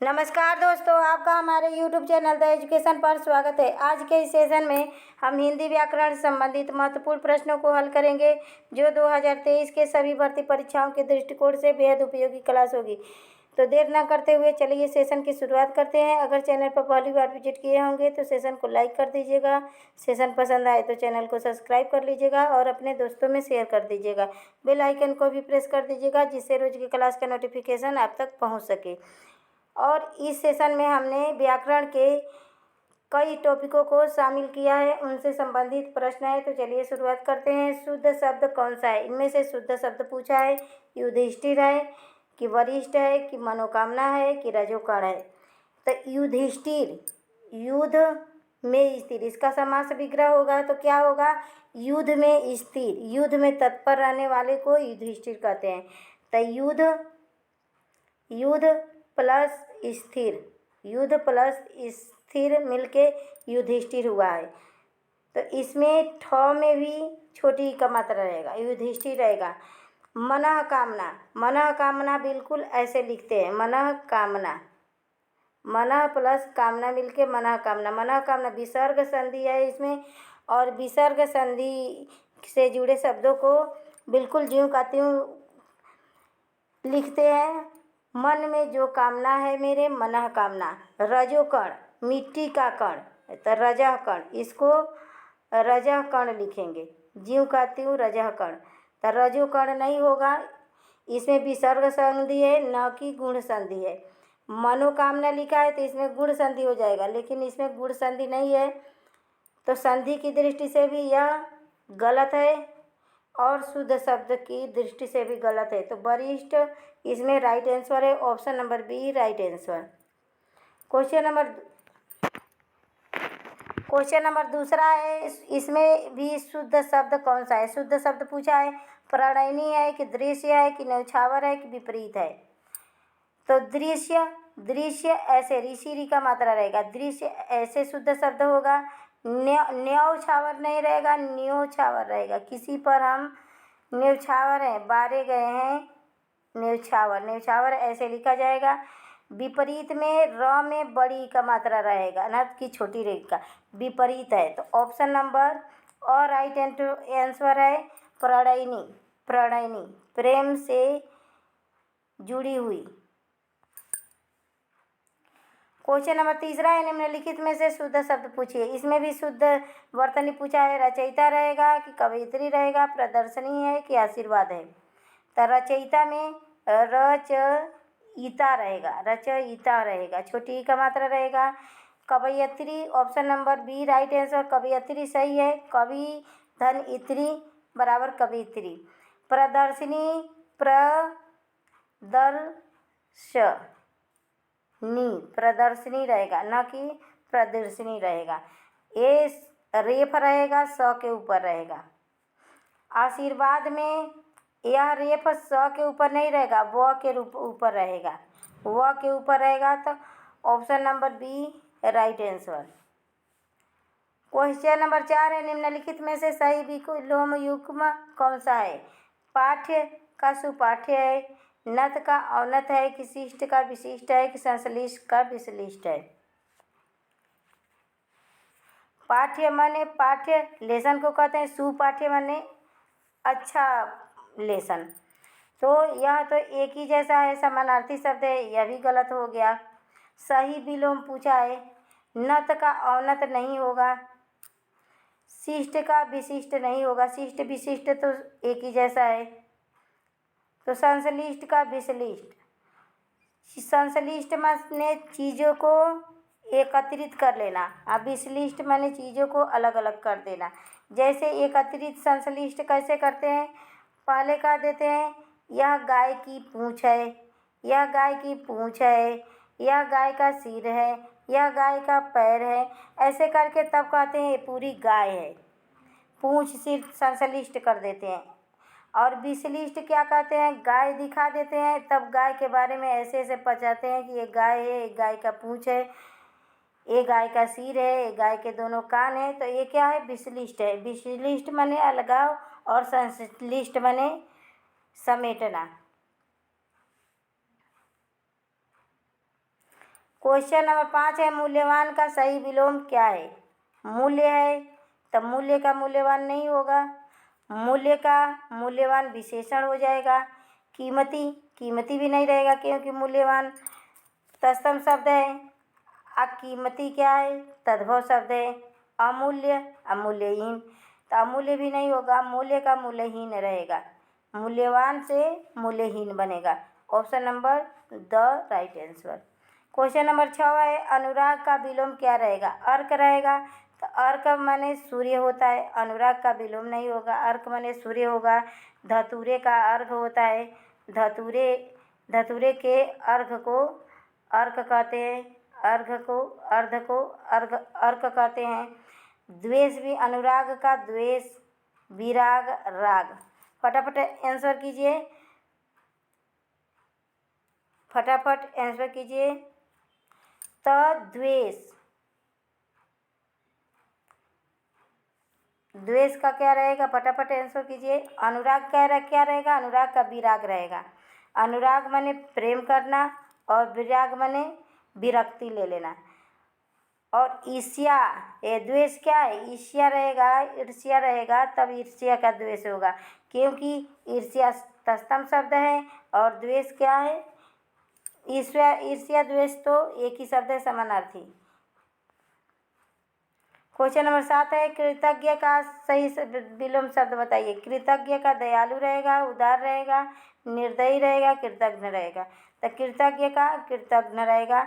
नमस्कार दोस्तों, आपका हमारे YouTube चैनल द एजुकेशन पर स्वागत है। आज के इस सेशन में हम हिंदी व्याकरण से संबंधित महत्वपूर्ण प्रश्नों को हल करेंगे, जो 2023 के सभी भर्ती परीक्षाओं के दृष्टिकोण से बेहद उपयोगी क्लास होगी। तो देर न करते हुए चलिए सेशन की शुरुआत करते हैं। अगर चैनल पर पहली बार विजिट किए होंगे तो सेशन को लाइक कर दीजिएगा। सेशन पसंद आए तो चैनल को सब्सक्राइब कर लीजिएगा और अपने दोस्तों में शेयर कर दीजिएगा। बेल आइकन को भी प्रेस कर दीजिएगा, जिससे रोज की क्लास का नोटिफिकेशन आप तक पहुँच सके। और इस सेशन में हमने व्याकरण के कई टॉपिकों को शामिल किया है, उनसे संबंधित प्रश्न है। तो चलिए शुरुआत करते हैं। शुद्ध शब्द कौन सा है? इनमें से शुद्ध शब्द पूछा है। युधिष्ठिर है कि वरिष्ठ है कि मनोकामना है कि रजोकण है? तो युधिष्ठिर, युद्ध में स्थिर, इसका समास विग्रह होगा तो क्या होगा? युद्ध में स्थिर, युद्ध में तत्पर रहने वाले को युधिष्ठिर कहते हैं। तो युद्ध प्लस स्थिर, युद्ध प्लस स्थिर मिलके युधिष्ठिर हुआ है। तो इसमें ठ में भी छोटी का मात्रा रहेगा, युधिष्ठिर रहेगा। मनः कामना, मनः कामना बिल्कुल ऐसे लिखते हैं, मनः कामना, मनः प्लस कामना मिलके मनः कामना। मनः कामना विसर्ग संधि है इसमें, और विसर्ग संधि से जुड़े शब्दों को बिल्कुल ज्यों का त्यों लिखते हैं। मन में जो कामना है मेरे, मनः कामना। रजोकण, मिट्टी का कण, तो रजः कण, इसको रजः कण लिखेंगे, ज्यों का त्यों रजः कण। तो रजोकण नहीं होगा, इसमें विसर्ग संधि है, न कि गुण संधि है। मनोकामना लिखा है तो इसमें गुण संधि हो जाएगा, लेकिन इसमें गुण संधि नहीं है, तो संधि की दृष्टि से भी यह गलत है और शुद्ध शब्द की दृष्टि से भी गलत है। तो वरिष्ठ इसमें राइट आंसर है, option number B right answer. Question number दूसरा है, इसमें भी शुद्ध शब्द कौन सा है? शुद्ध शब्द पूछा है। प्रणयनी है कि दृश्य है कि न्यौछावर है कि विपरीत है? तो दृश्य, दृश्य ऐसे ऋषि री का मात्रा रहेगा, दृश्य ऐसे शुद्ध शब्द होगा। न्यौछावर नहीं रहेगा, न्योछावर रहेगा। किसी पर हम न्यौछावर हैं, बारे गए हैं, न्यौछावर, न्यौछावर ऐसे लिखा जाएगा। विपरीत में र में बड़ी का मात्रा रहेगा, न कि छोटी रेखा। विपरीत है तो ऑप्शन नंबर और राइट आंसर है प्रणयनी। प्रणयनी प्रेम से जुड़ी हुई। क्वेश्चन नंबर तीसरा है, निम्नलिखित में से शुद्ध शब्द पूछिए। इसमें भी शुद्ध वर्तनी पूछा है। रचयिता रहेगा कि कवयित्री रहेगा? प्रदर्शनी है कि आशीर्वाद है? तो रचयिता में रचयिता रहेगा, रचयिता रहेगा, छोटी का मात्रा रहेगा। कवयित्री option number B right answer, कवयित्री सही है। कवि धन इत्री बराबर कवयित्री। प्रदर्शनी, प्रदर्शनी रहेगा, न कि प्रदर्शनी रहेगा। ये रेफ रहेगा, स के ऊपर रहेगा। आशीर्वाद में यह रेफ स के ऊपर नहीं रहेगा, व के ऊपर रहेगा, व के ऊपर रहेगा। तो option number B right answer. Question number 4 है, निम्नलिखित में से सही विलोम युग्म कौन सा है? पाठ्य का सुपाठ्य है, नत का औनत है कि शिष्ट का विशिष्ट है कि संश्लिष्ट का विश्लिष्ट है? पाठ्य माने पाठ्य लेसन को कहते हैं, सुपाठ्य माने अच्छा लेसन। तो यह तो एक ही जैसा है, समानार्थी शब्द है, यह भी गलत हो गया। सही विलोम पूछा है। नत का औनत नहीं होगा, शिष्ट का विशिष्ट नहीं होगा, शिष्ट विशिष्ट तो एक ही जैसा है। तो संश्लिष्ट का विश्लिष्ट। संश्लिष्ट माने चीज़ों को एकत्रित कर लेना, और विश्लिष्ट माने चीज़ों को अलग अलग कर देना। जैसे एकत्रित संश्लिष्ट कैसे करते हैं? पहले कह देते हैं यह गाय की पूँछ है, यह गाय की पूँछ है, यह गाय का सिर है, यह गाय का पैर है, ऐसे करके तब कहते हैं ये पूरी गाय है। पूँछ सिर संश्लिष्ट कर देते हैं। और विश्लिष्ट क्या कहते हैं? गाय दिखा देते हैं, तब गाय के बारे में ऐसे ऐसे बताते हैं कि ये गाय है, ये गाय का पूँछ है, ये गाय का सिर है, ये गाय के दोनों कान है। तो ये क्या है? विश्लिष्ट है। विश्लिष्ट माने अलगाव और संश्लिष्ट माने समेटना। क्वेश्चन नंबर 5 है, मूल्यवान का सही विलोम क्या है? मूल्य है तब मूल्य का मूल्यवान नहीं होगा, मूल्य का मूल्यवान विशेषण हो जाएगा। कीमती, कीमती भी नहीं रहेगा क्योंकि मूल्यवान तत्सम शब्द है। अकीमती क्या है? तद्भव शब्द है। अमूल्य, अमूल्यहीन, तो अमूल्य भी नहीं होगा, मूल्य का मूल्यहीन रहेगा, मूल्यवान से मूल्यहीन बनेगा। Option number D right answer. Question number 6 है, अनुराग का विलोम क्या रहेगा? अर्क रहेगा, तो अर्क माने सूर्य होता है, अनुराग का विलोम नहीं होगा, अर्क माने सूर्य होगा। धतूरे का अर्घ होता है, धतूरे धतूरे के अर्घ को अर्क कहते हैं, अर्घ को अर्क कहते हैं। द्वेष भी अनुराग का द्वेष, विराग राग। फटाफट आंसर कीजिए, फटाफट आंसर कीजिए। द्वेष, द्वेष का क्या रहेगा? फटाफट आंसर कीजिए। अनुराग क्या रहेगा? अनुराग का विराग रहेगा। अनुराग माने प्रेम करना और विराग माने विरक्ति ले लेना। और ईर्ष्या, ये द्वेष क्या है? ईर्ष्या रहेगा, ईर्ष्या रहेगा तब ईर्ष्या का द्वेष होगा, क्योंकि ईर्ष्या तत्सम शब्द है और द्वेष क्या है? ईर्ष्या द्वेष तो एक ही शब्द है, समानार्थी। क्वेश्चन नंबर 7 है, कृतज्ञ का सही विलोम शब्द बताइए। कृतज्ञ का दयालु रहेगा, उदार रहेगा, निर्दयी रहेगा, कृतज्ञ रहेगा। तो कृतज्ञ का कृतज्ञ रहेगा,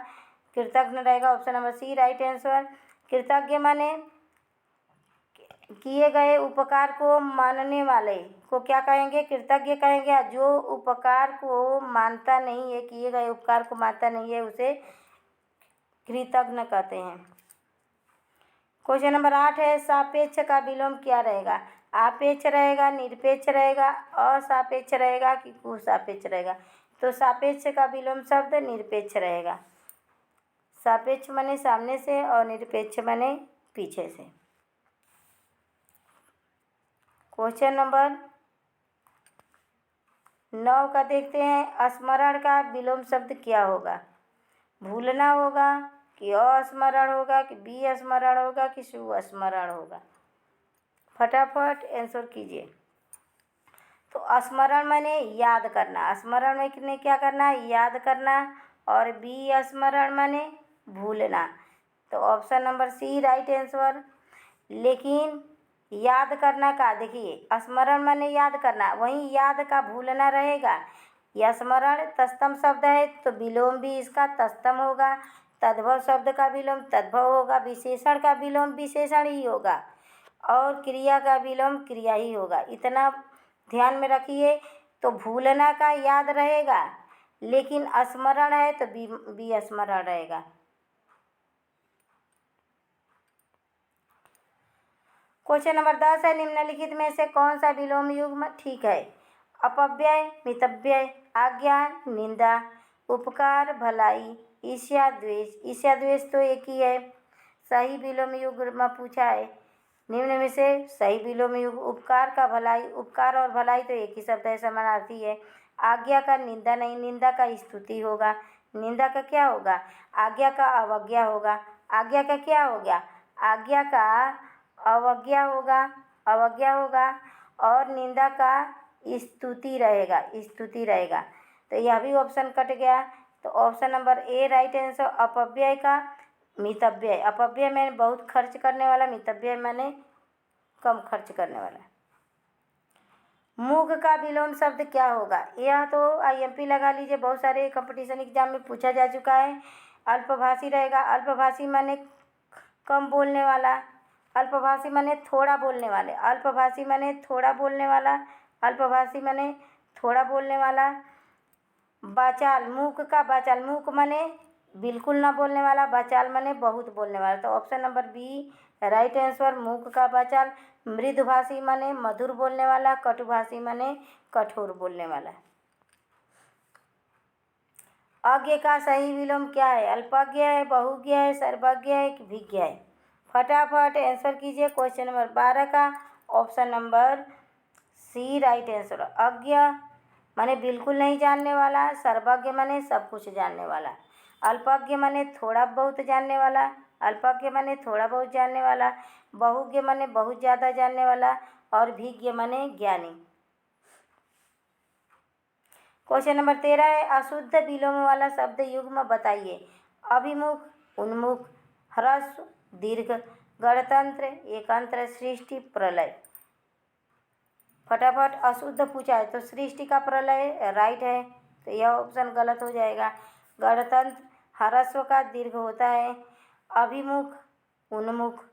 कृतज्ञ रहेगा। Option number C right answer. कृतज्ञ माने किए गए उपकार को मानने वाले को क्या कहेंगे? कृतज्ञ कहेंगे। जो उपकार को मानता नहीं है, किए गए उपकार को मानता नहीं है, उसे कृतज्ञ कहते हैं। क्वेश्चन नंबर 8 है, सापेक्ष का विलोम क्या रहेगा? आपेक्ष रहेगा, निरपेक्ष रहेगा, असापेक्ष रहेगा कि कुसापेक्ष रहेगा? तो सापेक्ष का विलोम शब्द निरपेक्ष रहेगा। सापेक्ष माने सामने से और निरपेक्ष माने पीछे से। क्वेश्चन नंबर 9 का देखते हैं, स्मरण का विलोम शब्द क्या होगा? भूलना होगा कि अस्मरण होगा कि विस्मरण होगा कि सुस्मरण होगा? फटाफट आंसर कीजिए। तो स्मरण माने याद करना, स्मरण में क्या करना? याद करना। और विस्मरण माने भूलना। तो option number C right answer. लेकिन याद करना का देखिए, स्मरण माने याद करना, वहीं याद का भूलना रहेगा। यह स्मरण तत्सम शब्द है तो विलोम भी इसका तत्सम होगा। तद्भव शब्द का विलोम तद्भव होगा, विशेषण का विलोम विशेषण ही होगा और क्रिया का विलोम क्रिया ही होगा। इतना ध्यान में रखिए। तो भूलना का याद रहेगा, लेकिन स्मरण है तो विस्मरण रहेगा। क्वेश्चन नंबर 10 है, निम्नलिखित में से कौन सा विलोम युग्म ठीक है? अपव्यय, मितव्यय, आज्ञा, निंदा, उपकार, भलाई, ईर्ष्या, द्वेष। ईर्ष्या द्वेष तो एक ही है। सही विलोम युग्म पूछा है। निम्न में से सही विलोम युग्म उपकार का भलाई, उपकार और भलाई तो एक ही शब्द है, समानार्थी है। आज्ञा का निंदा नहीं, निंदा का स्तुति होगा। निंदा का क्या होगा? आज्ञा का अवज्ञा होगा। आज्ञा का क्या हो गया? आज्ञा का अवज्ञा होगा, अवज्ञा होगा। और निंदा का स्तुति रहेगा, स्तुति रहेगा। तो यह भी ऑप्शन कट गया। तो option number A right answer. अपव्यय का मितव्यय, अपव्यय में बहुत खर्च करने वाला, मितव्यय माने कम खर्च करने वाला। मूक का विलोम शब्द क्या होगा? यह तो IMP लगा लीजिए, बहुत सारे कंपटीशन एग्जाम में पूछा जा चुका है। अल्पभाषी रहेगा। अल्पभाषी माने कम बोलने वाला, अल्पभाषी माने थोड़ा बोलने वाले, अल्पभाषी माने थोड़ा बोलने वाला, अल्पभाषी माने थोड़ा बोलने वाला। बाचाल, मूक का बाचाल, मूक माने बिल्कुल ना बोलने वाला, बाचाल माने बहुत बोलने वाला। तो option number B right answer. मूक का बाचाल। मृदुभाषी माने मधुर बोलने वाला, कटुभाषी माने कठोर बोलने वाला। अज्ञ का सही विलोम क्या है? अल्पज्ञ है, बहुज्ञ है, सर्वज्ञ है कि विज्ञ है? फटाफट आंसर कीजिए। क्वेश्चन नंबर 12 का option number C right answer. अज्ञ माने बिल्कुल नहीं जानने वाला, सर्वज्ञ माने सब कुछ जानने वाला। अल्पज्ञ माने थोड़ा बहुत जानने वाला, अल्पज्ञ माने थोड़ा बहुत जानने वाला, बहुज्ञ माने बहुत ज़्यादा जानने वाला और भिज्ञ माने ज्ञानी। क्वेश्चन नंबर 13 है, अशुद्ध विलोम वाला शब्द युग्म बताइए। अभिमुख, उन्मुख, ह्रस्व, दीर्घ, गणतंत्र, एकांत्र, सृष्टि, प्रलय। फटाफट अशुद्ध पूछा है तो सृष्टि का प्रलय राइट है, तो यह ऑप्शन गलत हो जाएगा। गणतंत्र, ह्रस्व का दीर्घ होता है। अभिमुख, उन्मुख,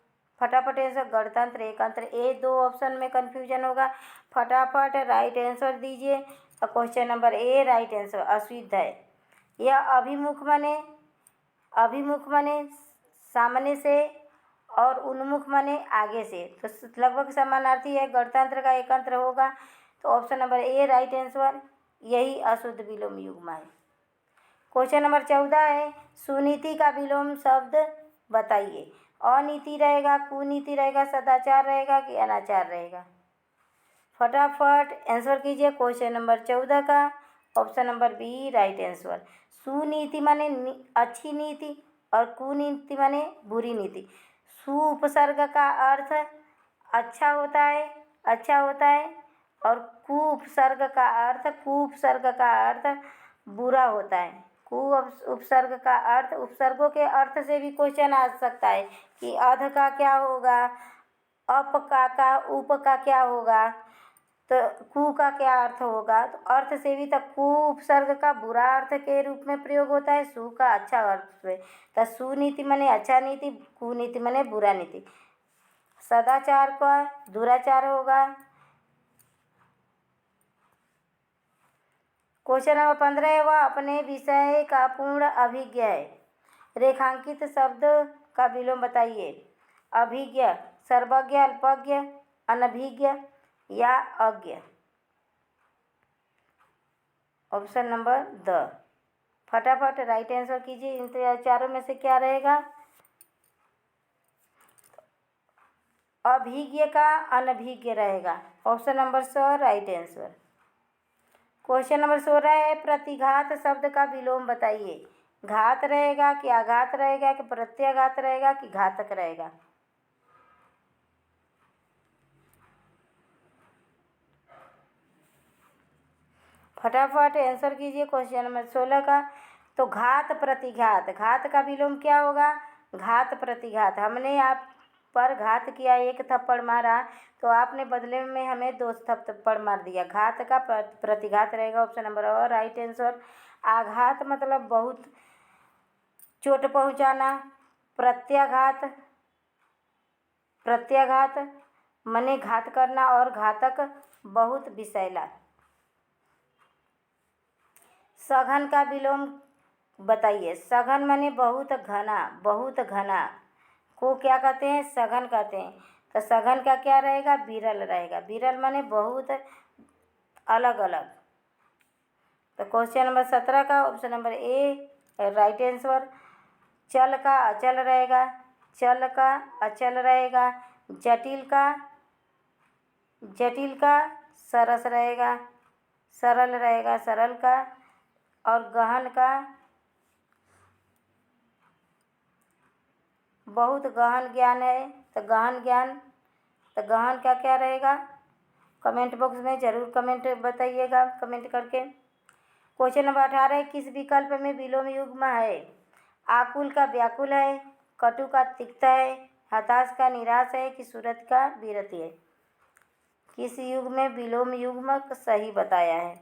फटाफट आंसर गणतंत्र, एकांत्र, ये दो ऑप्शन में कन्फ्यूजन होगा। फटाफट राइट आंसर दीजिए। और question number A right answer अशुद्ध है। यह अभिमुख माने सामने से और उन्मुख माने आगे से, तो लगभग समानार्थी है। गणतंत्र का एकांत्र होगा, तो option number A right answer, यही अशुद्ध विलोम युग्म है। क्वेश्चन नंबर 14 है, सुनीति का विलोम शब्द बताइए। अनीति रहेगा, कुनीति रहेगा, सदाचार रहेगा कि अनाचार रहेगा। फटाफट आंसर कीजिए क्वेश्चन नंबर 14 का, option number B right answer. सुनीति माने अच्छी नीति और कुनीति माने बुरी नीति। सु उपसर्ग का अर्थ अच्छा होता है और कुपसर्ग का अर्थ बुरा होता है। उपसर्ग का अर्थ, उपसर्गों के अर्थ से भी क्वेश्चन आ सकता है कि अध का क्या होगा, अप का उप का क्या होगा, तो कु का क्या अर्थ होगा। तो अर्थ से भी, तो कु उपसर्ग का बुरा अर्थ के रूप में प्रयोग होता है, सु का अच्छा अर्थ में। तो सुनीति माने अच्छा नीति, कुनीति माने बुरा नीति। सदाचार का दुराचार होगा। क्वेश्चन नंबर 15 है, वह अपने विषय का पूर्ण अभिज्ञ है। रेखांकित शब्द का विलोम बताइए। अभिज्ञ, सर्वज्ञ, अल्पज्ञ, अनभिज्ञ या अज्ञ। Option number D. फटाफट राइट आंसर कीजिए। इन चारों में से क्या रहेगा? अभिज्ञ का अनभिज्ञ रहेगा। ऑप्शन नंबर स राइट आंसर। क्वेश्चन नंबर 16 है, प्रतिघात शब्द का विलोम बताइए। घात रहेगा कि आघात रहेगा कि प्रत्याघात रहेगा कि घातक रहेगा। फटाफट आंसर कीजिए क्वेश्चन नंबर 16 का। तो घात प्रतिघात, घात का विलोम क्या होगा? घात प्रतिघात। हमने आप पर घात किया, एक थप्पड़ मारा, तो आपने बदले में हमें 2 थप्पड़ मार दिया। घात का प्रतिघात रहेगा, ऑप्शन नंबर और राइट आंसर। आघात मतलब बहुत चोट पहुंचाना। प्रत्याघात माने घात करना और घातक बहुत विषैला। सघन का विलोम बताइए। सघन माने बहुत घना को क्या कहते हैं? सघन कहते हैं। तो सघन का क्या रहेगा? विरल रहेगा। विरल माने बहुत अलग अलग। तो क्वेश्चन नंबर 17 का option number A right answer. चल का अचल रहेगा, चल का अचल रहेगा। जटिल का सरस रहेगा, सरल रहेगा सरल का। और गहन का बहुत गहन ज्ञान है, तो गहन का क्या रहेगा? कमेंट बॉक्स में ज़रूर कमेंट बताइएगा, कमेंट करके। क्वेश्चन नंबर 18 है, किस विकल्प में विलोम युग्म है? आकुल का व्याकुल है, कटु का तिक्त है, हताश का निराश है कि सूरत का विरति है। किस युग में विलोम युग्म सही बताया है?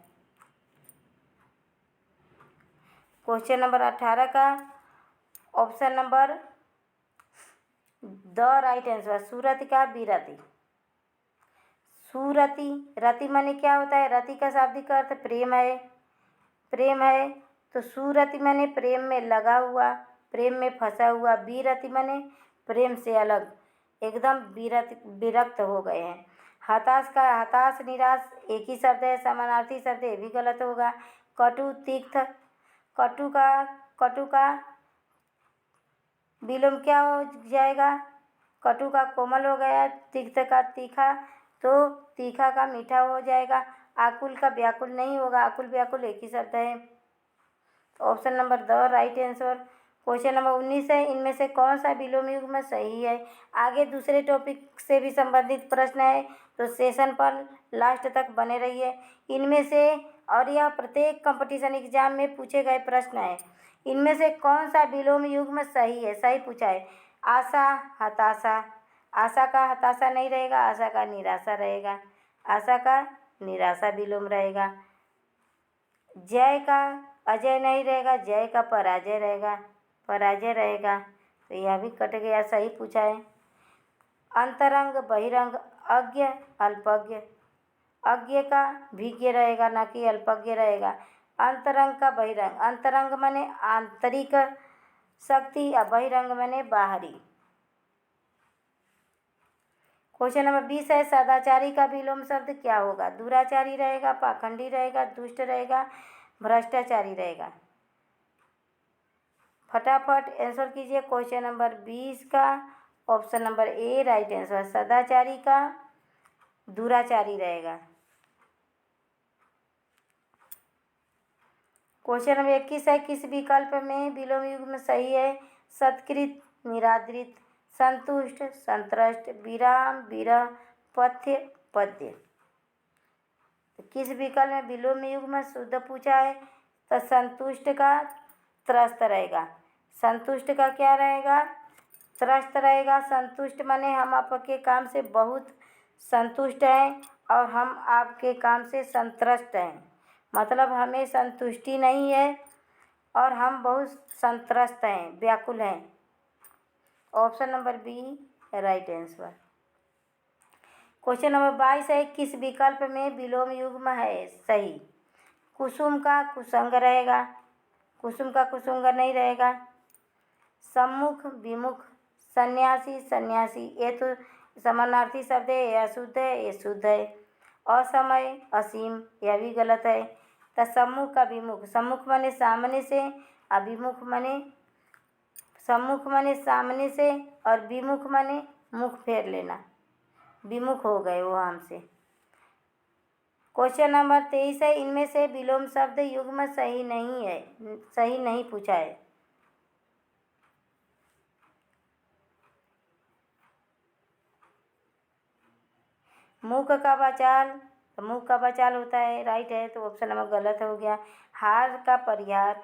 क्वेश्चन नंबर 18 का option number D right answer, सूरत का विरति। सूरति, रति माने क्या होता है? रति का शाब्दिक अर्थ प्रेम है, तो सूरति माने प्रेम में लगा हुआ, प्रेम में फंसा हुआ। विरति माने प्रेम से अलग, एकदम विरक्त हो गए हैं। हताश निराश एक ही शब्द है, समानार्थी शब्द, ये भी गलत होगा। कटु तिक्त, कटु का विलोम क्या हो जाएगा? कटु का कोमल हो गया, तिक्त का तीखा, तो तीखा का मीठा हो जाएगा। आकुल का व्याकुल नहीं होगा, आकुल व्याकुल एक ही शब्द है। Option number D right answer. Question number 19 है, इनमें से कौन सा विलोम युग्म सही है। आगे दूसरे टॉपिक से भी संबंधित प्रश्न है, तो सेशन पर लास्ट तक बने रहिए। इनमें से, और यह प्रत्येक कंपटीशन एग्जाम में पूछे गए प्रश्न है, इनमें से कौन सा विलोम युग्म सही है, सही पूछा है। आशा हताशा, आशा का हताशा नहीं रहेगा, आशा का निराशा रहेगा, आशा का निराशा विलोम रहेगा। जय का अजय नहीं रहेगा, जय का पराजय रहेगा, पराजय रहेगा, तो यह भी कट गया, सही पूछा है। अंतरंग बहिरंग, अज्ञ अल्पज्ञ, अज्ञ का विज्ञ रहेगा, ना कि अल्पज्ञ रहेगा। अंतरंग का बहिरंग, अंतरंग माने आंतरिक शक्ति या बहिरंग माने बाहरी। क्वेश्चन नंबर 20 है, सदाचारी का विलोम शब्द क्या होगा। दुराचारी रहेगा, पाखंडी रहेगा, दुष्ट रहेगा, भ्रष्टाचारी रहेगा। फटाफट आंसर कीजिए क्वेश्चन नंबर 20 का। Option number A right answer, सदाचारी का दुराचारी रहेगा। क्वेश्चन नंबर 21 है, किस विकल्प में विलोम युग्म सही है। सत्कृत, निरादृत, संतुष्ट, संतृष्ट, विराम, विरह, पथ्य, पद्य। तो किस विकल्प में विलोम युग्म शुद्ध पूछा है, तो संतुष्ट का त्रस्त रहेगा। संतुष्ट का क्या रहेगा, त्रस्त रहेगा। संतुष्ट माने हम आपके काम से बहुत संतुष्ट हैं और हम आपके काम से संतुष्ट हैं, मतलब हमें संतुष्टि नहीं है और हम बहुत संतुष्ट हैं, व्याकुल हैं। Option number B right answer. Question number 22 है, किस विकल्प में विलोम युग्म है सही। कुसुम का कुसंग रहेगा, कुसुम का कुसुंग नहीं रहेगा। सम्मुख विमुख, सन्यासी सन्यासी, ये तो समानार्थी शब्द है, यह अशुद्ध है, ये शुद्ध है। असमय असीम, यह भी गलत है। तो सम्मुख का विमुख, सम्मुख माने सामने से, अभिमुख माने, सम्मुख माने सामने से और विमुख माने मुख फेर लेना, विमुख हो गए वो हमसे। क्वेश्चन नंबर 23 है, इनमें से विलोम शब्द युग्म सही नहीं है, सही नहीं पूछा है। मुख का बचाल, तो मुख का बचाल होता है, राइट है, तो ऑप्शन नंबर गलत हो गया। हार का परिहार,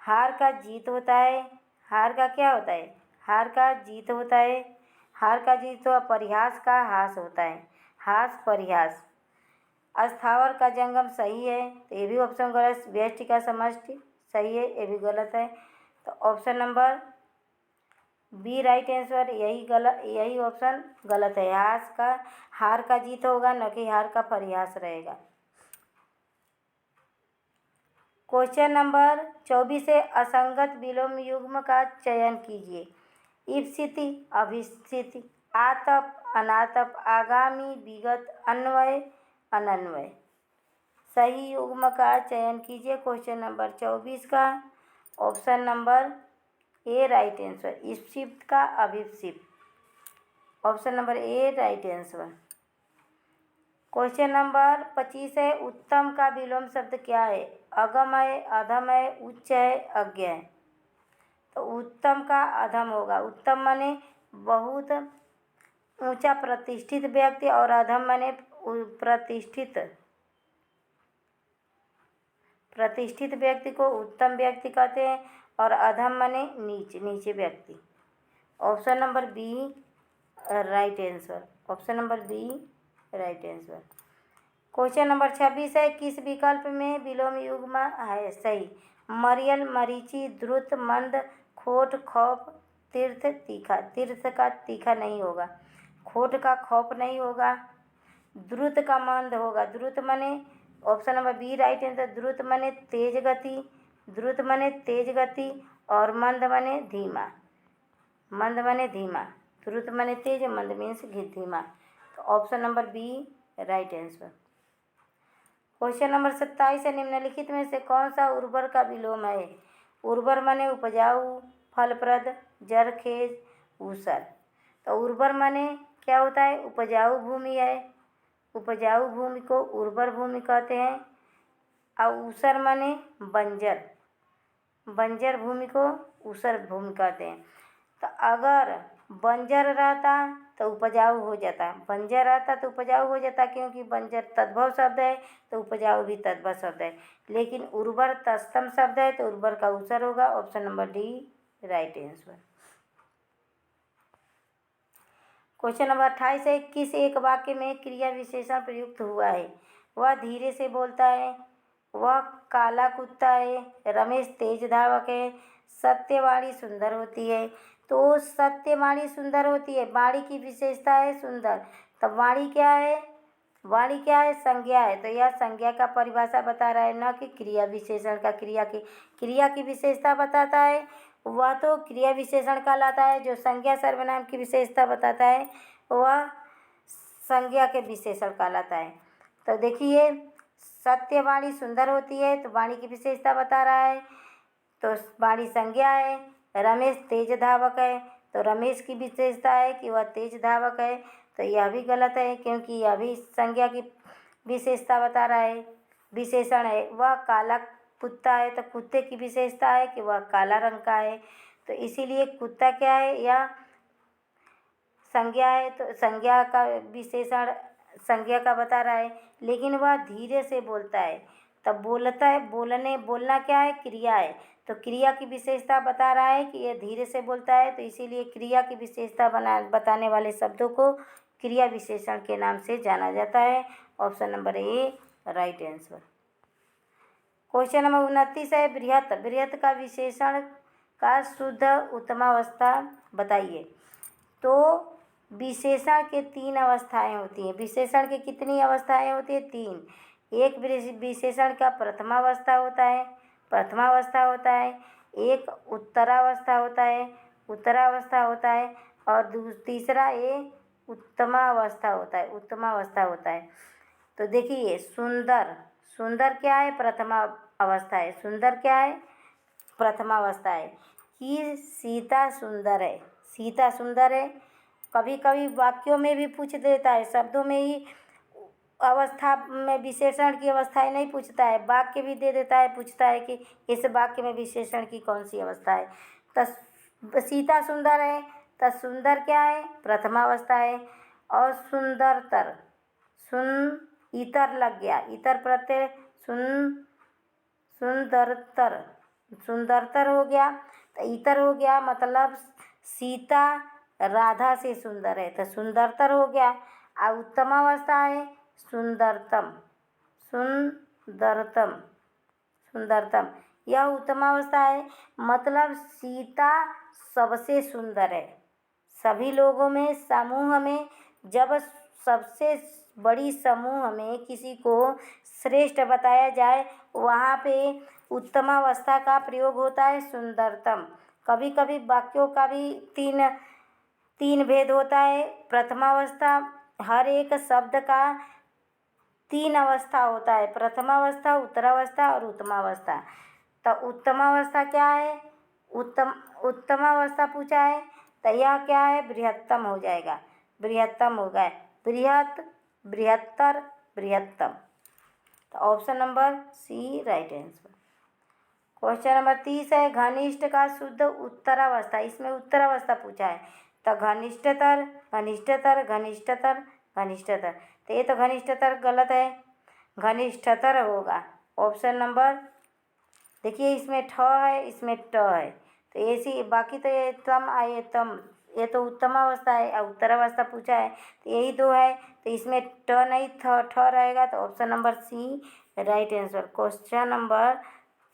हार का जीत होता है, हार का क्या होता है, हार का जीत होता है, हार का जीत हो। परिहास का हास होता है, हास परिहास। अस्थावर का जंगम सही है, तो ये भी ऑप्शन गलत। व्यष्टि का समष्टि सही है, ये भी गलत है, तो option number B right answer. यही गलत, यही ऑप्शन गलत है। हास का, हार का जीत होगा, न कि हार का परिहास रहेगा। क्वेश्चन नंबर 24 है, असंगत विलोम युग्म का चयन कीजिए। इप्सिति अभिस्थिति, आतप अनातप, आगामी विगत, अन्वय अनन्वय। सही युग्म का चयन कीजिए क्वेश्चन नंबर 24 का। Option number A right answer, इप्सित का अभिप्सित, option number A right answer. Question number 25 है, उत्तम का विलोम शब्द क्या है। अगम है, अधम है, उच्च है, अज्ञ है। तो उत्तम का अधम होगा। उत्तम माने बहुत ऊंचा प्रतिष्ठित व्यक्ति और अधम माने प्रतिष्ठित, प्रतिष्ठित व्यक्ति को उत्तम व्यक्ति कहते हैं और अधम माने नीचे, नीचे व्यक्ति। Option number B right answer, option number B right answer. Question number 26 है, किस विकल्प में विलोम युग्म है सही। मरियल मरीचि, द्रुत मंद, खोट खौफ, तीर्थ तीखा। तीर्थ का तीखा नहीं होगा, खोट का खौफ नहीं होगा, द्रुत का मंद होगा। द्रुत माने option number B right answer. द्रुत माने तेज गति, द्रुत माने तेज गति और मंद माने धीमा, मंद माने धीमा। द्रुत माने तेज, मंद मीन्स धीमा, तो option number B right answer. Question number 27 है, निम्नलिखित में से कौन सा उर्वर का विलोम है। उर्वर माने उपजाऊ, फलप्रद, जरखेज, ऊसर। तो उर्वर माने क्या होता है, उपजाऊ भूमि है, उपजाऊ भूमि को उर्वर भूमि कहते हैं। और ऊसर माने बंजर, बंजर भूमि को ऊसर भूमि कहते हैं। तो अगर बंजर रहता तो उपजाऊ हो जाता, बंजर रहता तो उपजाऊ हो जाता, क्योंकि बंजर तद्भव शब्द है तो उपजाऊ भी तद्भव शब्द है। लेकिन उर्वर तत्सम शब्द है तो उर्वर का ऊसर होगा। Option number D right answer. Question number 28 है, किस एक वाक्य में क्रिया विशेषण प्रयुक्त हुआ है? वह धीरे से बोलता है, वह काला कुत्ता है, रमेश तेज धावक है, सत्यवाणी सुंदर होती है। तो सत्यवाणी सुंदर होती है, वाणी की विशेषता है सुंदर। तब वाणी क्या है? वाणी क्या है? संज्ञा है। तो यह संज्ञा का परिभाषा बता रहा है, न कि क्रिया विशेषण का। क्रिया की विशेषता बताता है, वह तो क्रिया विशेषण कहलाता है। जो संज्ञा सर्वनाम की विशेषता बताता है वह संज्ञा के विशेषण कहलाता है। तो देखिए, सत्यवाणी सुंदर होती है तो वाणी की विशेषता बता रहा है, तो वाणी संज्ञा है। रमेश तेज धावक है तो रमेश की विशेषता है कि वह तेज धावक है। तो यह भी गलत है, क्योंकि यह भी संज्ञा की विशेषता बता रहा है, विशेषण है। वह काला कुत्ता है तो कुत्ते की विशेषता है कि वह काला रंग का है। तो इसीलिए कुत्ता क्या है? यह संज्ञा है, तो संज्ञा का विशेषण संज्ञा का बता रहा है। लेकिन वह धीरे से बोलता है, तब बोलता है, बोलना क्या है? क्रिया है। तो क्रिया की विशेषता बता रहा है कि यह धीरे से बोलता है, तो इसीलिए क्रिया की विशेषता बताने वाले शब्दों को क्रिया विशेषण के नाम से जाना जाता है। Option number A right answer. Question number 29 है, बृहत। बृहत का विशेषण का शुद्ध उत्तमावस्था बताइए। तो विशेषण के 3 अवस्थाएं होती हैं। विशेषण की कितनी अवस्थाएं होती है? 3। एक विशेषण का प्रथमावस्था होता है, प्रथमावस्था होता है। एक उत्तरावस्था होता है, उत्तरावस्था होता है। और तीसरा उत्तमावस्था होता है, उत्तमावस्था होता है। तो देखिए, सुंदर, सुंदर क्या है? प्रथमा अवस्था है। सुंदर क्या है? प्रथमावस्था है। कि सीता सुंदर है, सीता सुंदर है। कभी कभी वाक्यों में भी पूछ देता है, शब्दों में ही अवस्था में विशेषण की अवस्थाएं नहीं पूछता है, वाक्य भी दे देता है, पूछता है कि इस वाक्य में विशेषण की कौन सी अवस्था है। तो सीता सुंदर है, तो सुंदर क्या है? प्रथमावस्था है। और सुंदरतर, इतर लग गया, इतर प्रत्यय, सुंदरतर, सुंदरतर हो गया। तो इतर हो गया, मतलब सीता राधा से सुंदर है, तो सुंदरतर हो गया। और उत्तमावस्था है सुंदरतम, सुंदरतम, सुंदरतम। यह उत्तमावस्था है, मतलब सीता सबसे सुंदर है। सभी लोगों में, समूह में, जब सबसे बड़ी समूह में किसी को श्रेष्ठ बताया जाए, वहाँ पे उत्तमावस्था का प्रयोग होता है, सुंदरतम। कभी कभी वाक्यों का भी तीन भेद होता है। प्रथमावस्था, हर एक शब्द का 3 अवस्था होता है, प्रथमावस्था, उत्तरावस्था और उत्तमावस्था। तो उत्तमावस्था क्या है? उत्तमावस्था पूछा है, तो यह क्या है? बृहत्तम हो जाएगा, बृहत्तम हो गए। बृहत, बृहत्तर, बृहत्तम। तो option number C right answer. Question number 30 है, घनिष्ठ का शुद्ध उत्तरावस्था। इसमें उत्तरावस्था पूछा है, तो घनिष्ठतर, घनिष्ठतर, घनिष्ठतर, घनिष्ठतर। तो ये तो घनिष्ठतर गलत है, घनिष्ठतर होगा। ऑप्शन नंबर, देखिए इसमें ठ है, इसमें ट है, तो ऐसी बाकी तो ये तम आए, तम, ये तो उत्तमावस्था है और उत्तरावस्था पूछा है, तो यही 2 है। तो इसमें ट नहीं, ठ रहेगा। तो option number C right answer. Question number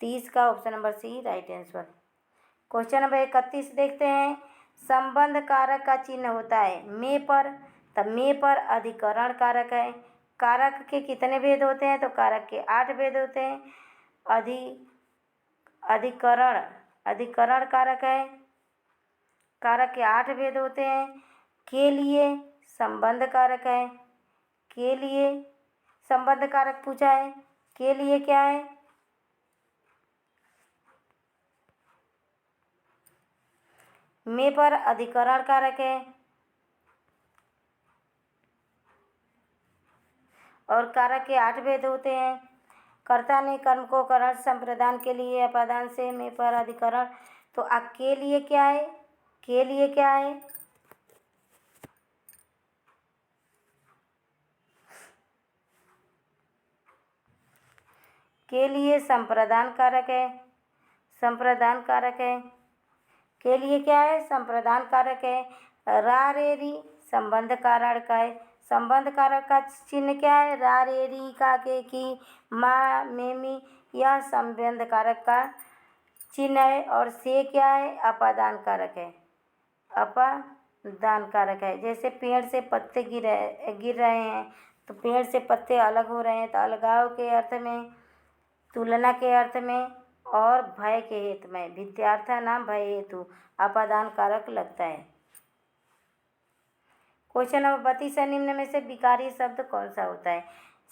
30 का option number C right answer. Question number 31 देखते हैं, संबंध कारक का चिन्ह होता है में पर। तब में पर अधिकरण कारक है। कारक के कितने भेद होते हैं? तो कारक के 8 भेद होते हैं। अधिकरण कारक है, कारक के 8 भेद होते हैं। के लिए संबंध कारक है, के लिए संबंध कारक पूछा है। के लिए क्या है? में पर अधिकरण कारक है और कारक के 8 भेद होते हैं। कर्ता ने कर्म को करण संप्रदान के लिए अपादान से में पर अधिकरण। तो के लिए क्या है? के लिए क्या है? के लिए संप्रदान कारक है। संप्रदान कारक है। के लिए क्या है? संप्रदान कारक है। रा रे री संबंध कारक का है। संबंध कारक का चिन्ह क्या है? रा रे री का के की मा में मी, यह संबंध कारक का चिन्ह है। और से क्या है? अपादान कारक है। अपादान कारक है। जैसे पेड़ से पत्ते गिर रहे हैं, तो पेड़ से पत्ते अलग हो रहे हैं, तो अलगाव के अर्थ में, तुलना के अर्थ में और भय के हेतु में, विद्यार्था नाम भय हेतु अपादान कारक लगता है। क्वेश्चन नंबर 32 है, निम्न में से विकारी शब्द कौन सा होता है?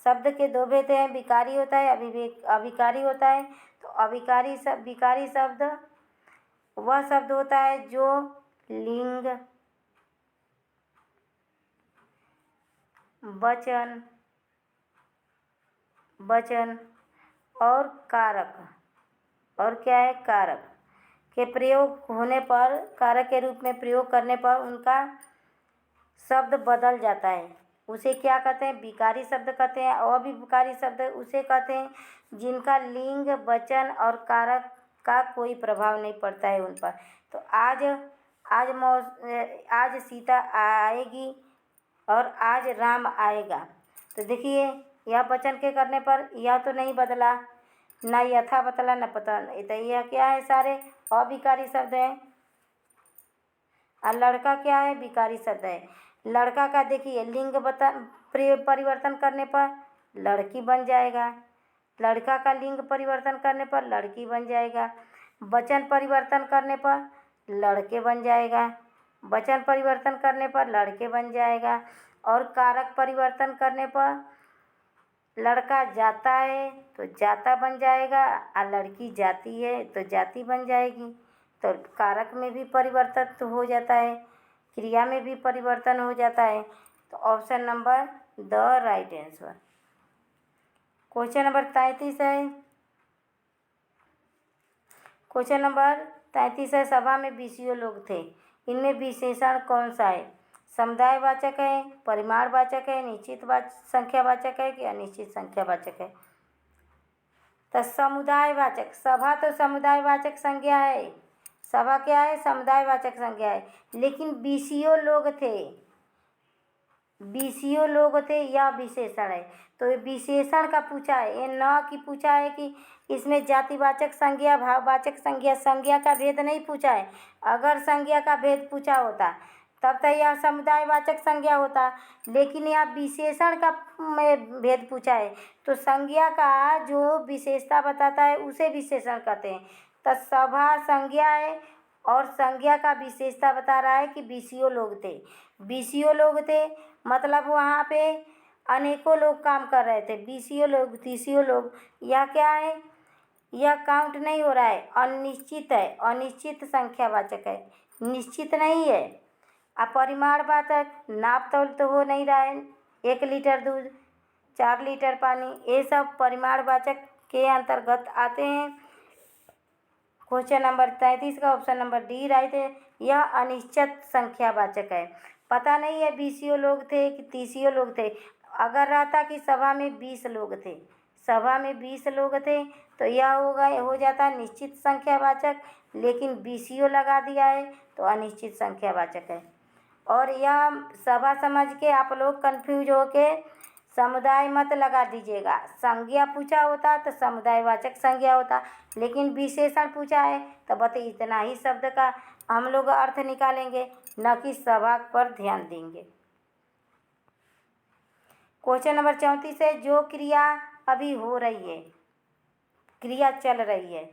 शब्द के दो भेद हैं, विकारी होता है, अविकारी होता है। तो विकारी शब्द वह शब्द होता है जो लिंग, वचन और कारक, और क्या है? कारक के प्रयोग होने पर, कारक के रूप में प्रयोग करने पर उनका शब्द बदल जाता है। उसे क्या कहते हैं? विकारी शब्द कहते हैं। अविकारी शब्द उसे कहते हैं जिनका लिंग, वचन और कारक का कोई प्रभाव नहीं पड़ता है उन पर। तो आज सीता आएगी और आज राम आएगा। तो देखिए, यह वचन के करने पर यह तो नहीं बदला, न यथा बदला न पता। तो यह क्या है? सारे अविकारी शब्द हैं। और लड़का क्या है? विकारी शब्द है। लड़का का देखिए, लिंग परिवर्तन करने पर लड़की बन जाएगा। लड़का का लिंग परिवर्तन करने पर लड़की बन जाएगा। वचन परिवर्तन करने पर लड़के बन जाएगा। वचन परिवर्तन करने पर लड़के बन जाएगा। और कारक परिवर्तन करने पर लड़का जाता है तो जाता बन जाएगा, और लड़की जाती है तो जाती बन जाएगी। तो कारक में भी परिवर्तन तो हो जाता है, क्रिया में भी परिवर्तन हो जाता है। तो option number D right answer. Question number 33 है। क्वेश्चन नंबर 33 है, सभा में 20 लोग थे, इनमें विशेषण कौन सा है? समुदायवाचक है, परिमाणवाचक है, निश्चित संख्यावाचक है कि अनिश्चित संख्यावाचक है? तो समुदायवाचक, सभा तो समुदायवाचक संज्ञा है। सभा क्या है? समुदायवाचक संज्ञा है। लेकिन 20 लोग थे, 20 लोग थे, यह विशेषण है। तो ये विशेषण का पूछा है, ये न कि पूछा है कि इसमें जातिवाचक संज्ञा, भाववाचक संज्ञा, संज्ञा का भेद नहीं पूछा है। अगर संज्ञा का भेद पूछा होता तब तो यह समुदायवाचक संज्ञा होता, लेकिन यह विशेषण का भेद पूछा है। तो संज्ञा का जो विशेषता बताता है उसे विशेषण कहते हैं। तो सभा संज्ञा है और संज्ञा का विशेषता बता रहा है कि 20 लोग थे। 20 लोग थे मतलब वहाँ पे अनेकों लोग काम कर रहे थे। 20 लोग, 30 लोग, यह क्या है? यह काउंट नहीं हो रहा है, अनिश्चित है, अनिश्चित संख्यावाचक है, निश्चित नहीं है। अपरिमाणवाचक, नाप तौल तो हो नहीं रहा है। 1 लीटर दूध, 4 लीटर पानी, ये सब परिमाणवाचक के अंतर्गत आते हैं। क्वेश्चन नंबर 33 का ऑप्शन नंबर डी राइट है। यह अनिश्चित संख्यावाचक है। पता नहीं है 20 लोग थे कि 30 लोग थे। अगर रहता कि सभा में 20 लोग थे, सभा में 20 लोग थे, तो यह हो जाता निश्चित संख्यावाचक, लेकिन 20 लगा दिया है तो अनिश्चित संख्यावाचक है। और यह सभा समझ के आप लोग कंफ्यूज होके समुदाय मत लगा दीजिएगा। संज्ञा पूछा होता तो समुदायवाचक संज्ञा होता, लेकिन विशेषण पूछा है तो बस इतना ही शब्द का हम लोग अर्थ निकालेंगे, न कि सभा पर ध्यान देंगे। क्वेश्चन नंबर 34 है, जो क्रिया अभी हो रही है, क्रिया चल रही है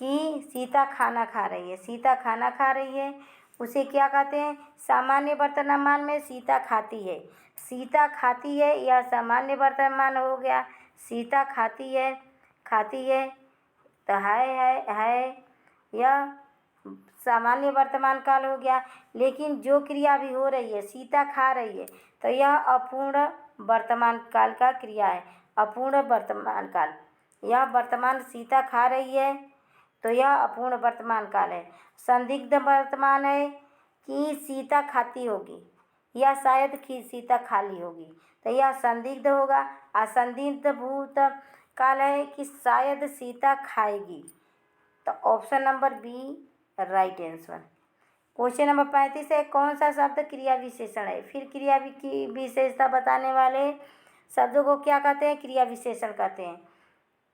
कि सीता खाना खा रही है, सीता खाना खा रही है, उसे क्या कहते हैं? सामान्य वर्तमान में सीता खाती है। सीता खाती है, यह सामान्य वर्तमान हो गया। सीता खाती है, खाती है तो है, यह सामान्य वर्तमान काल हो गया। लेकिन जो क्रिया भी हो रही है, सीता खा रही है, तो यह अपूर्ण वर्तमान काल का क्रिया है। अपूर्ण वर्तमान काल। यह वर्तमान सीता खा रही है तो यह अपूर्ण वर्तमान काल है। संदिग्ध वर्तमान है कि सीता खाती होगी या शायद कि सीता खाली होगी, तो यह संदिग्ध होगा। असंदिग्ध भूत काल है कि शायद सीता खाएगी, तो option number B right answer. Question number 35 है, कौन सा शब्द क्रिया विशेषण है? फिर क्रिया की विशेषता बताने वाले शब्दों को क्या कहते हैं? क्रिया विशेषण कहते हैं।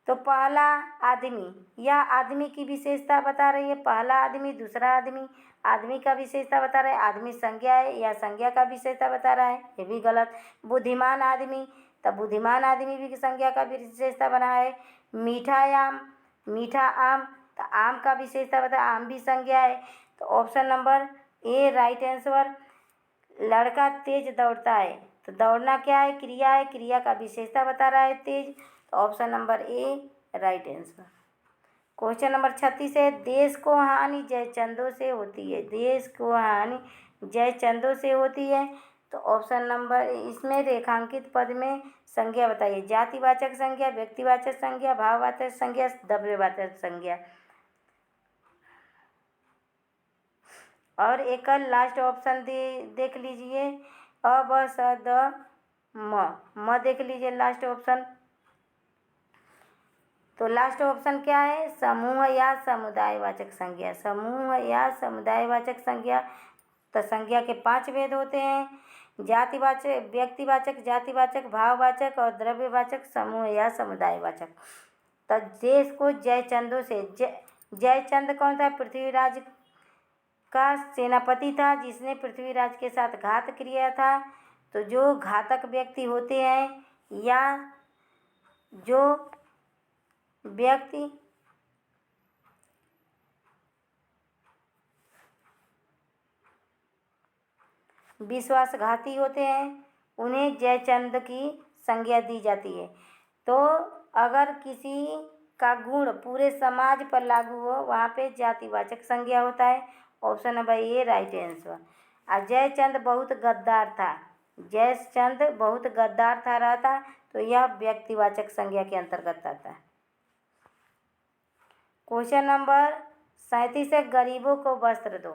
तो पहला आदमी, यह आदमी की विशेषता बता रही है। पहला आदमी, दूसरा आदमी, आदमी का विशेषता बता रहा है। आदमी संज्ञा है या संज्ञा का विशेषता बता रहा है, ये भी गलत। बुद्धिमान आदमी, तब बुद्धिमान आदमी भी संज्ञा का विशेषता बना है। मीठा आम, मीठा आम, तो आम का विशेषता बता, आम भी संज्ञा है। तो option number A right answer. लड़का तेज दौड़ता है, तो दौड़ना क्या है? क्रिया है, क्रिया का विशेषता बता रहा है तेज, तो option number A right answer. Question number 36 है, देश को हानि जयचंदों से होती है। देश को हानि जयचंदों से होती है, तो ऑप्शन नंबर, इसमें रेखांकित पद में संज्ञा बताइए। जातिवाचक संज्ञा, व्यक्तिवाचक संज्ञा, भाववाचक संज्ञा, द्रव्यवाचक संज्ञा। और एक लास्ट ऑप्शन देख लीजिए, अ ब स द म देख लीजिए लास्ट ऑप्शन। तो लास्ट ऑप्शन क्या है? समूह या समुदायवाचक संज्ञा। समूह या समुदायवाचक संज्ञा, तो संज्ञा के 5 भेद होते हैं, जातिवाचक, व्यक्तिवाचक, जातिवाचक, भाववाचक और द्रव्यवाचक, समूह या समुदायवाचक। तो देश को जयचंदों से, जयचंद कौन था? पृथ्वीराज का सेनापति था जिसने पृथ्वीराज के साथ घात किया था। तो जो घातक व्यक्ति होते हैं या जो व्यक्ति विश्वासघाती होते हैं उन्हें जयचंद की संज्ञा दी जाती है। तो अगर किसी का गुण पूरे समाज पर लागू हो, वहाँ पे जातिवाचक संज्ञा होता है। Option number A right answer. और जयचंद बहुत गद्दार था, जयचंद बहुत गद्दार था रहता, तो यह व्यक्तिवाचक संज्ञा के अंतर्गत आता है। क्वेश्चन नंबर 37 है, गरीबों को वस्त्र दो।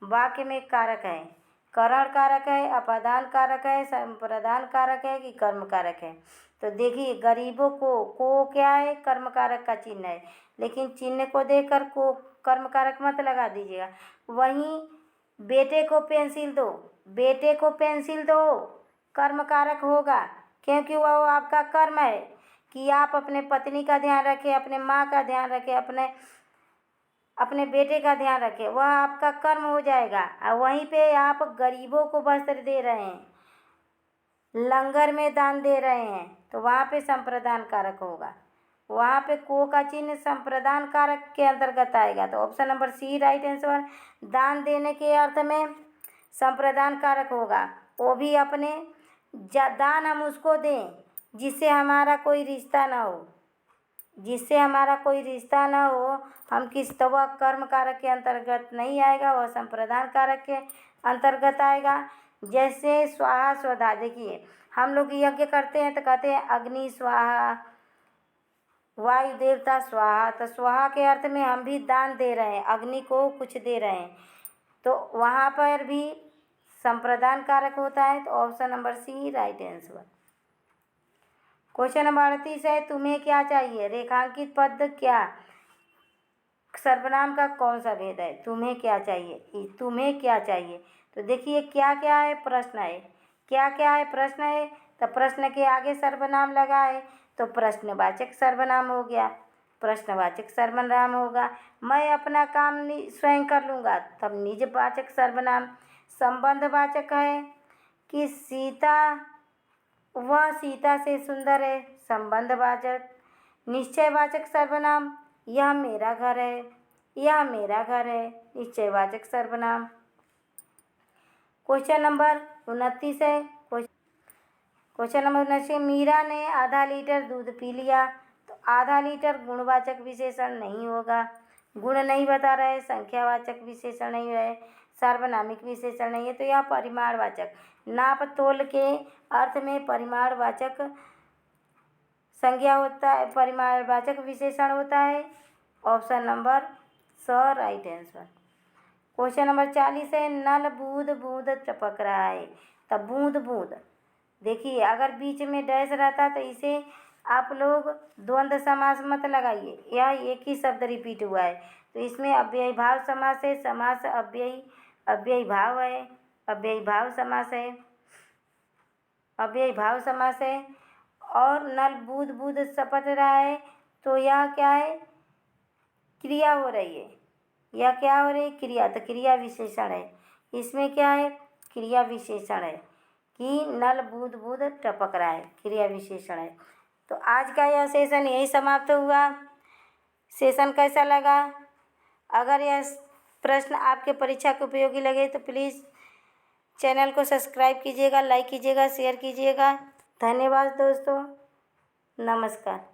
वाक्य में कारक है, करण कारक है, अपादान कारक है, संप्रदान कारक है कि कर्म कारक है? तो देखिए, गरीबों को क्या है? कर्म कारक का चिन्ह है, लेकिन चिन्ह को देखकर को कर्म कारक मत लगा दीजिएगा। वहीं बेटे को पेंसिल दो, बेटे को पेंसिल दो कर्म कारक होगा, क्योंकि वह आपका कर्म है कि आप अपने पत्नी का ध्यान रखें, अपने माँ का ध्यान रखें, अपने बेटे का ध्यान रखें, वह आपका कर्म हो जाएगा। और वहीं पे आप गरीबों को वस्त्र दे रहे हैं, लंगर में दान दे रहे हैं, तो वहाँ पे संप्रदान कारक होगा। वहाँ पे को का चिन्ह संप्रदान कारक के अंतर्गत आएगा, तो option number C right answer. दान देने के अर्थ में संप्रदान कारक होगा, वो भी अपने दान हम उसको दें जिससे हमारा कोई रिश्ता ना हो, जिससे हमारा कोई रिश्ता ना हो, हम किस, तो वह कर्म कारक के अंतर्गत नहीं आएगा, वह संप्रदान कारक के अंतर्गत आएगा। जैसे स्वाहा स्वधा, देखिए हम लोग यज्ञ करते हैं तो कहते हैं अग्नि स्वाहा, वायु देवता स्वाहा, तो स्वाहा के अर्थ में हम भी दान दे रहे हैं, अग्नि को कुछ दे रहे हैं, तो वहाँ पर भी संप्रदान कारक होता है। तो option number C right answer. Question number 38 है, तुम्हें क्या चाहिए? रेखांकित पद क्या सर्वनाम का कौन सा भेद है? तुम्हें क्या चाहिए, तुम्हें क्या चाहिए? तो देखिए क्या क्या है, प्रश्न है, क्या क्या है, प्रश्न है, तो प्रश्न के आगे सर्वनाम लगा है, तो प्रश्नवाचक सर्वनाम हो गया, प्रश्नवाचक सर्वनाम होगा। मैं अपना काम स्वयं कर लूँगा, तब निजवाचक सर्वनाम। संबंधवाचक है कि सीता, वह सीता से सुंदर है, संबंधवाचक। निश्चयवाचक सर्वनाम, यह मेरा घर है, यह मेरा घर है, निश्चयवाचक सर्वनाम। क्वेश्चन नंबर 29 है, क्वेश्चन नंबर 29, मीरा ने आधा लीटर दूध पी लिया, तो आधा लीटर गुणवाचक विशेषण नहीं होगा, गुण नहीं बता रहे, संख्यावाचक विशेषण नहीं है, सार्वनामिक विशेषण नहीं है, तो यह परिमाणवाचक। नाप तोल के अर्थ में परिमाणवाचक संज्ञा होता है, परिमाणवाचक विशेषण होता है। ऑप्शन नंबर स राइट आंसर। क्वेश्चन नंबर 40 है, नल बूंद बूंद टपक रहा है। तब बूंद बूंद, देखिए अगर बीच में डैश रहता तो इसे आप लोग द्वंद्व समास मत लगाइए, यह एक ही शब्द रिपीट हुआ है तो इसमें अव्ययी भाव समास है, समास अव्ययी भाव है, अव्ययी भाव समास है, अव्ययी भाव समास है। और नल बूंद बूंद टपक रहा है तो यह क्या है, क्रिया हो रही है। यह क्या हो रही है, क्रिया, तो क्रिया विशेषण है। इसमें क्या है, क्रिया विशेषण है कि नल बूंद बूंद टपक रहा है, क्रिया विशेषण है। तो आज का यह सेशन यही समाप्त हुआ। सेशन कैसा लगा? अगर यह प्रश्न आपके परीक्षा के उपयोगी लगे तो प्लीज़ चैनल को सब्सक्राइब कीजिएगा, लाइक कीजिएगा, शेयर कीजिएगा। धन्यवाद दोस्तों, नमस्कार।